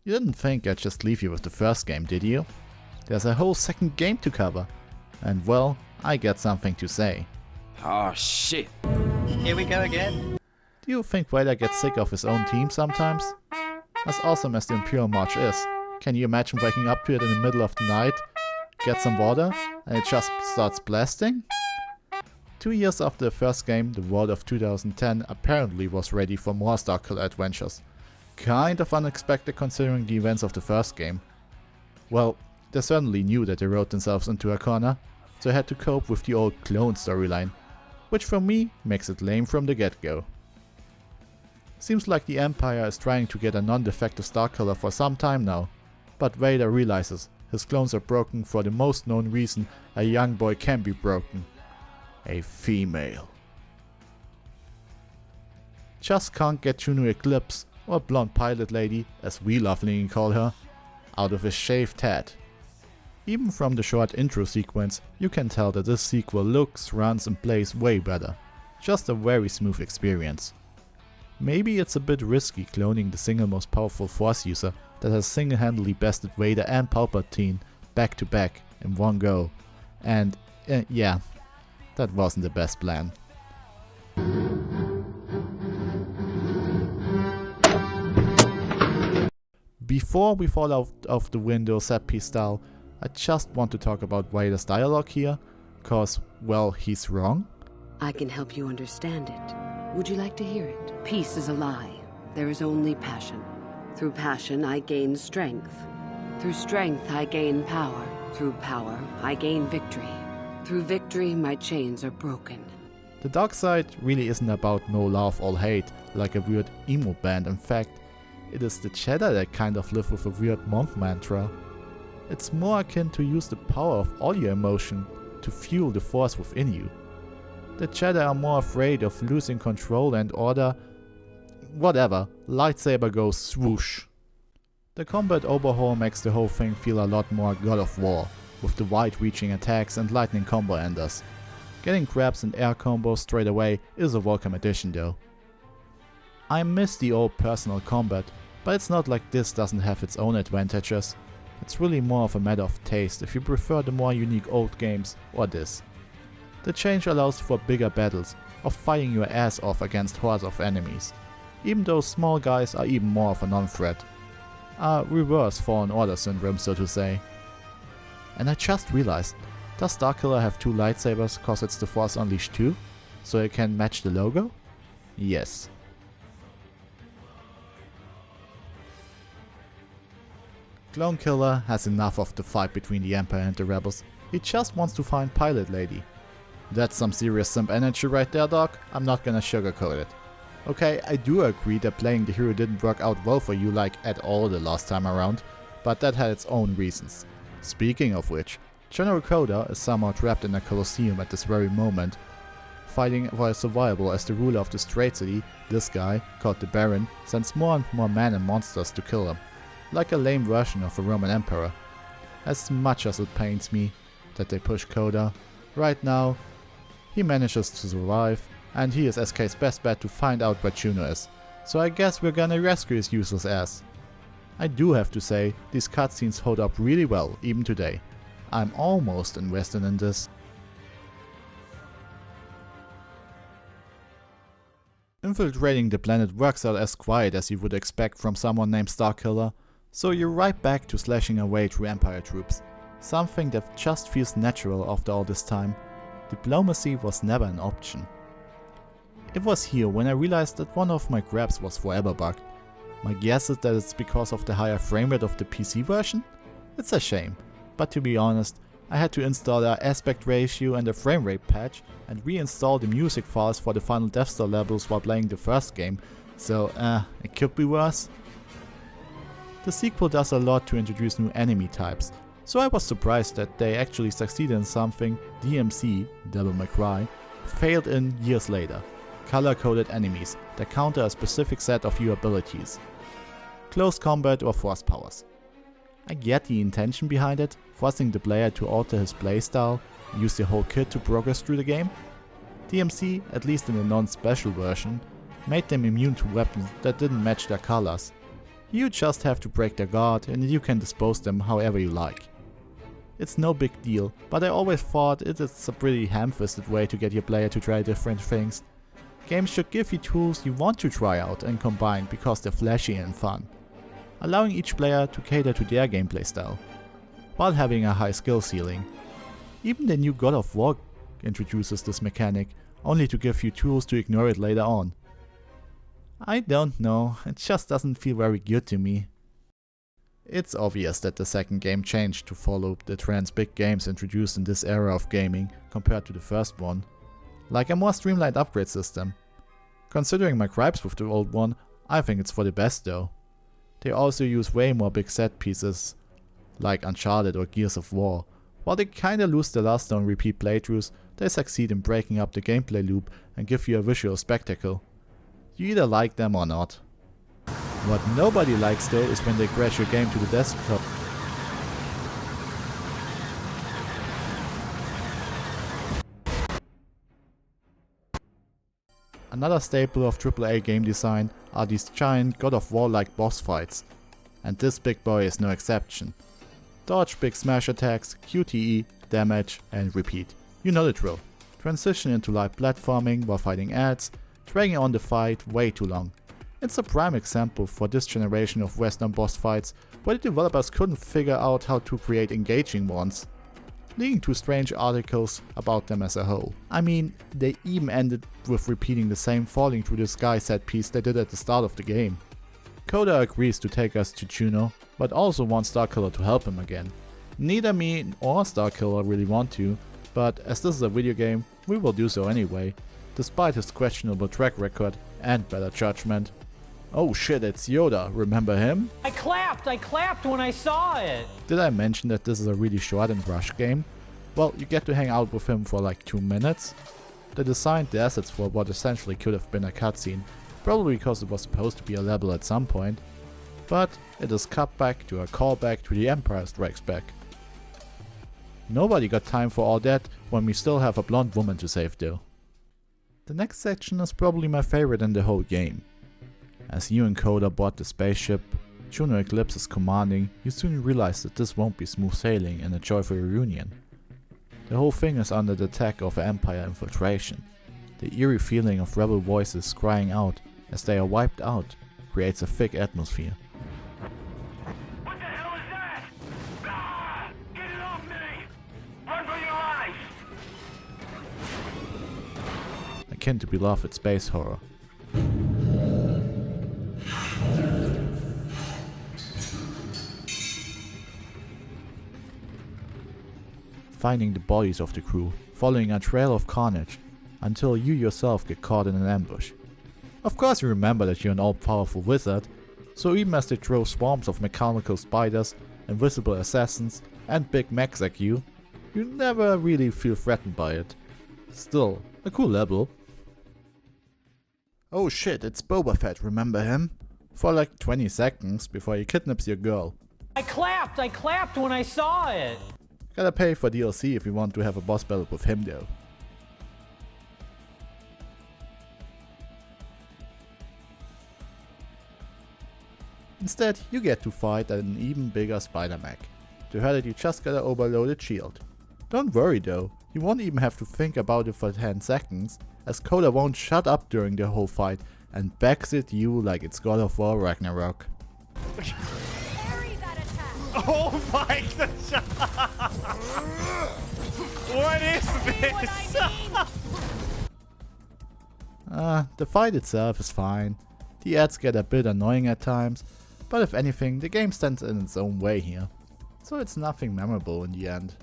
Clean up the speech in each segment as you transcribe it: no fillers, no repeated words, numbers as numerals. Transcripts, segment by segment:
You didn't think I'd just leave you with the first game, did you? There's a whole second game to cover. And well, I got something to say. Oh shit. Here we go again. Do you think Vader gets sick of his own team sometimes? As awesome as the Imperial March is, can you imagine waking up to it in the middle of the night, get some water, and it just starts blasting? 2 years after the first game, the world of 2010 apparently was ready for more Starkiller adventures. Kind of unexpected considering the events of the first game. Well, they certainly knew that they wrote themselves into a corner, so they had to cope with the old clone storyline, which for me makes it lame from the get-go. Seems like the Empire is trying to get a non-defective Starkiller for some time now, but Vader realizes his clones are broken for the most known reason a young boy can be broken. A female. Just can't get Juno Eclipse, or blonde pilot lady, as we lovingly call her, out of his shaved head. Even from the short intro sequence, you can tell that this sequel looks, runs and plays way better. Just a very smooth experience. Maybe it's a bit risky cloning the single most powerful Force user that has single-handedly bested Vader and Palpatine back to back in one go. And yeah, that wasn't the best plan. Before we fall out of the window set piece style, I just want to talk about Vader's dialogue here, cause, well, he's wrong. I can help you understand it. Would you like to hear it? Peace is a lie. There is only passion. Through passion, I gain strength. Through strength, I gain power. Through power, I gain victory. Through victory, my chains are broken. The dark side really isn't about no love or hate, like a weird emo band. In fact, it is the Jedi that kind of live with a weird monk mantra. It's more akin to use the power of all your emotion to fuel the force within you. The Jedi are more afraid of losing control and order. Whatever, lightsaber goes swoosh. The combat overhaul makes the whole thing feel a lot more God of War, with the wide-reaching attacks and lightning combo enders. Getting grabs and air combos straight away is a welcome addition though. I miss the old personal combat, but it's not like this doesn't have its own advantages. It's really more of a matter of taste if you prefer the more unique old games or this. The change allows for bigger battles, of fighting your ass off against hordes of enemies. Even those small guys are even more of a non-threat. A reverse Fallen Order syndrome, so to say. And I just realized, does Starkiller have 2 lightsabers cause it's the Force Unleashed 2? So it can match the logo? Yes. Clone Killer has enough of the fight between the Empire and the Rebels. He just wants to find Pilot Lady. That's some serious simp energy right there, dog. I'm not gonna sugarcoat it. Okay, I do agree that playing the hero didn't work out well for you like at all the last time around, but that had its own reasons. Speaking of which, General Coda is somehow trapped in a Colosseum at this very moment, fighting for his survival as the ruler of the Strait City. This guy, called the Baron, sends more and more men and monsters to kill him, like a lame version of a Roman Emperor. As much as it pains me that they push Coda, right now he manages to survive, and he is SK's best bet to find out where Juno is, so I guess we're gonna rescue his useless ass. I do have to say, these cutscenes hold up really well, even today. I'm almost invested in this. Infiltrating the planet works out as quiet as you would expect from someone named Starkiller, so you're right back to slashing away through Empire troops. Something that just feels natural after all this time. Diplomacy was never an option. It was here when I realized that one of my grabs was forever bugged. My guess is that it's because of the higher framerate of the PC version? It's a shame, but to be honest, I had to install an aspect ratio and a framerate patch and reinstall the music files for the final Death Star levels while playing the first game, so it could be worse. The sequel does a lot to introduce new enemy types, so I was surprised that they actually succeeded in something DMC, Devil May Cry, failed in years later. Color-coded enemies that counter a specific set of your abilities. Close combat or force powers. I get the intention behind it, forcing the player to alter his playstyle, use the whole kit to progress through the game. DMC, at least in the non-special version, made them immune to weapons that didn't match their colors. You just have to break their guard and you can dispose them however you like. It's no big deal, but I always thought it is a pretty ham-fisted way to get your player to try different things. Games should give you tools you want to try out and combine because they're flashy and fun, allowing each player to cater to their gameplay style, while having a high skill ceiling. Even the new God of War introduces this mechanic, only to give you tools to ignore it later on. I don't know, it just doesn't feel very good to me. It's obvious that the second game changed to follow the trends big games introduced in this era of gaming compared to the first one, like a more streamlined upgrade system. Considering my gripes with the old one, I think it's for the best though. They also use way more big set pieces, like Uncharted or Gears of War. While they kinda lose the luster on repeat playthroughs, they succeed in breaking up the gameplay loop and give you a visual spectacle. You either like them or not. What nobody likes though is when they crash your game to the desktop. Another staple of AAA game design are these giant God of War-like boss fights, and this big boy is no exception. Dodge big smash attacks, QTE, damage and repeat. You know the drill. Transition into light platforming while fighting ads, dragging on the fight way too long. It's a prime example for this generation of western boss fights where the developers couldn't figure out how to create engaging ones, leading to strange articles about them as a whole. I mean, they even ended with repeating the same falling through the sky set piece they did at the start of the game. Coda agrees to take us to Juno, but also wants Starkiller to help him again. Neither me or Starkiller really want to, but as this is a video game, we will do so anyway, despite his questionable track record and better judgment. Oh shit, it's Yoda, remember him? I clapped when I saw it! Did I mention that this is a really short and rushed game? Well, you get to hang out with him for like 2 minutes. They designed the assets for what essentially could have been a cutscene, probably because it was supposed to be a level at some point, but it is cut back to a callback to The Empire Strikes Back. Nobody got time for all that when we still have a blonde woman to save though. The next section is probably my favorite in the whole game. As you and Coda board the spaceship, Juno Eclipse is commanding, you soon realize that this won't be smooth sailing and a joyful reunion. The whole thing is under the attack of Empire infiltration. The eerie feeling of rebel voices crying out as they are wiped out creates a thick atmosphere. What the hell is that? Ah! Get it off me! Run for your life! Akin to beloved space horror. Finding the bodies of the crew, following a trail of carnage, until you yourself get caught in an ambush. Of course you remember that you're an all-powerful wizard, so even as they throw swarms of mechanical spiders, invisible assassins, and big mechs at you, you never really feel threatened by it. Still, a cool level. Oh shit, it's Boba Fett, remember him? For like 20 seconds before he kidnaps your girl. I clapped when I saw it! Gotta pay for DLC if you want to have a boss battle with him though. Instead, you get to fight an even bigger spider mech. To hurt it you just got an overloaded shield. Don't worry though, you won't even have to think about it for 10 seconds, as Coda won't shut up during the whole fight and backs at you like it's God of War Ragnarok. Oh my god! What is this? The fight itself is fine. The ads get a bit annoying at times, but if anything, the game stands in its own way here, so it's nothing memorable in the end.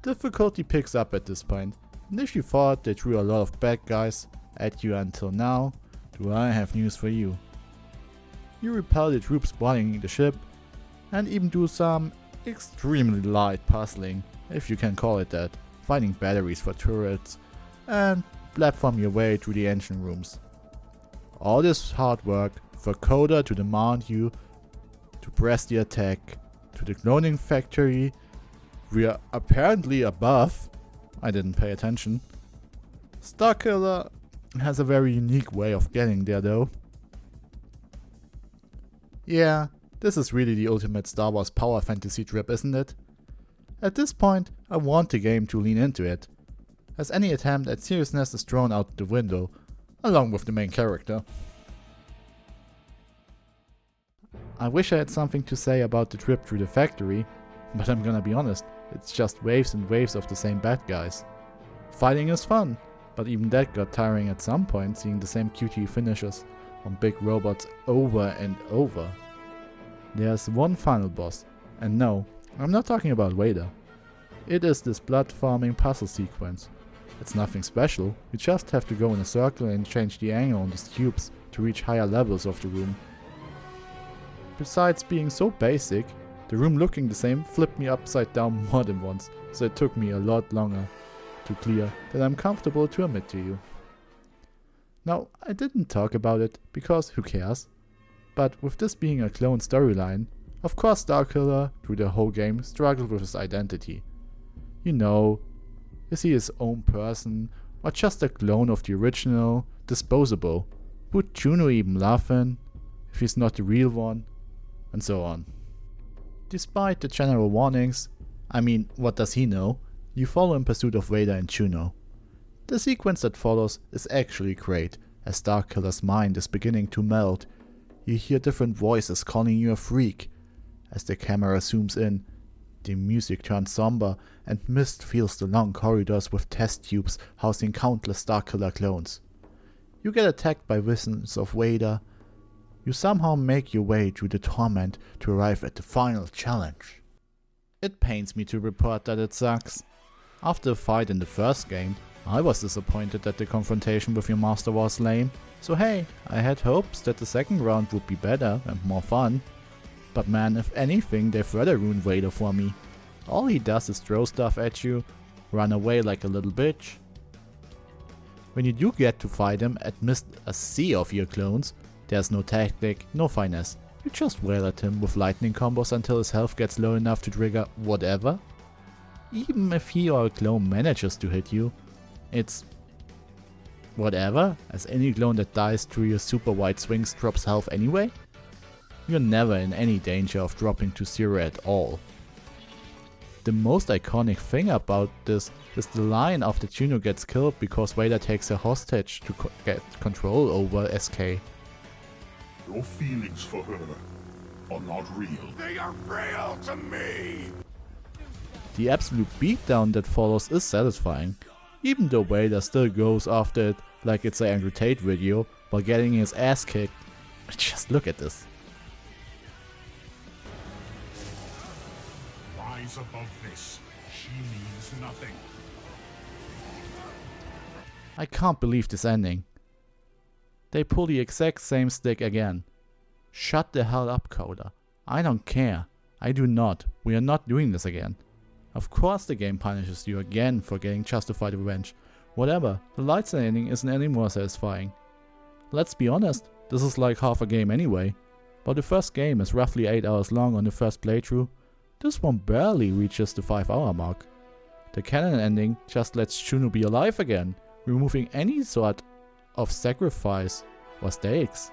Difficulty picks up at this point, and if you thought they threw a lot of bad guys at you until now, do I have news for you. You repel the troops boarding the ship, and even do some extremely light puzzling, if you can call it that, finding batteries for turrets, and platform your way through the engine rooms. All this hard work for Coda to demand you to press the attack to the cloning factory we are apparently above. I didn't pay attention. Starkiller has a very unique way of getting there though. Yeah, this is really the ultimate Star Wars power fantasy trip, isn't it? At this point, I want the game to lean into it, as any attempt at seriousness is thrown out the window, along with the main character. I wish I had something to say about the trip through the factory, but I'm gonna be honest, it's just waves and waves of the same bad guys. Fighting is fun, but even that got tiring at some point, seeing the same QTE finishes on big robots over and over. There's one final boss, and no, I'm not talking about Vader. It is this blood-farming puzzle sequence. It's nothing special, you just have to go in a circle and change the angle on these cubes to reach higher levels of the room. Besides being so basic, the room looking the same flipped me upside down more than once, so it took me a lot longer to clear than I'm comfortable to admit to you. Now, I didn't talk about it because who cares? But with this being a clone storyline, of course Starkiller through the whole game struggled with his identity. You know, is he his own person or just a clone of the original, disposable? Would Juno even love him if he's not the real one? And so on. Despite the general warnings, I mean, what does he know? You follow in pursuit of Vader and Juno. The sequence that follows is actually great, as Starkiller's mind is beginning to melt. You hear different voices calling you a freak. As the camera zooms in, the music turns somber and mist fills the long corridors with test tubes housing countless Starkiller clones. You get attacked by visions of Vader. You somehow make your way through the torment to arrive at the final challenge. It pains me to report that it sucks. After the fight in the first game, I was disappointed that the confrontation with your master was lame, so hey, I had hopes that the second round would be better and more fun. But man, if anything, they further ruined Vader for me. All he does is throw stuff at you, run away like a little bitch. When you do get to fight him amidst a sea of your clones, there's no tactic, no finesse. You just wail at him with lightning combos until his health gets low enough to trigger whatever. Even if he or a clone manages to hit you, it's whatever, as any clone that dies through your super wide swings drops health anyway. You're never in any danger of dropping to zero at all. The most iconic thing about this is the line after Juno gets killed because Vader takes her hostage to get control over SK. Your feelings for her are not real. They are real to me! The absolute beatdown that follows is satisfying, even though Vader still goes after it like it's an Andrew Tate video while getting his ass kicked. Just look at this. Rise above this. She means nothing. I can't believe this ending. They pull the exact same stick again. Shut the hell up, Coda. I don't care. I do not. We are not doing this again. Of course the game punishes you again for getting justified revenge. Whatever, the Lightsaber ending isn't any more satisfying. Let's be honest, this is like half a game anyway. While the first game is roughly 8 hours long on the first playthrough, this one barely reaches the 5-hour mark. The canon ending just lets Juno be alive again, removing any sort of sacrifice or stakes.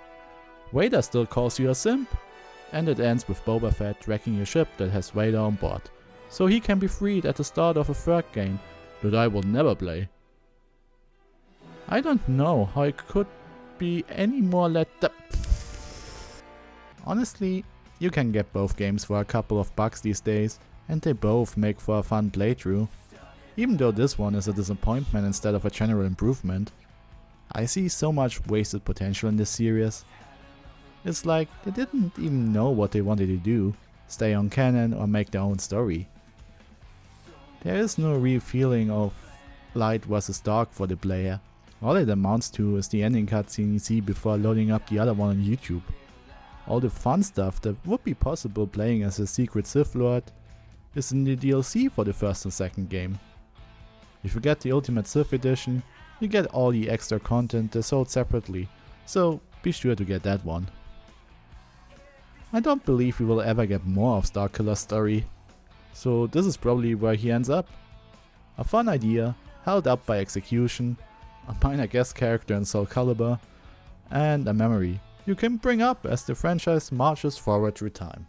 Vader still calls you a simp, and it ends with Boba Fett wrecking a ship that has Vader on board, so he can be freed at the start of a third game that I will never play. I don't know how it could be any more let up. Honestly, you can get both games for a couple of bucks these days, and they both make for a fun playthrough. Even though this one is a disappointment instead of a general improvement. I see so much wasted potential in this series. It's like they didn't even know what they wanted to do, stay on canon or make their own story. There is no real feeling of light versus dark for the player. All it amounts to is the ending cutscene you see before loading up the other one on YouTube. All the fun stuff that would be possible playing as a secret Sith Lord is in the DLC for the first and second game. If you get the Ultimate Sith Edition, you get all the extra content that's sold separately, so be sure to get that one. I don't believe we will ever get more of Starkiller's story, so this is probably where he ends up. A fun idea, held up by execution, a minor guest character in Soul Calibur, and a memory you can bring up as the franchise marches forward through time.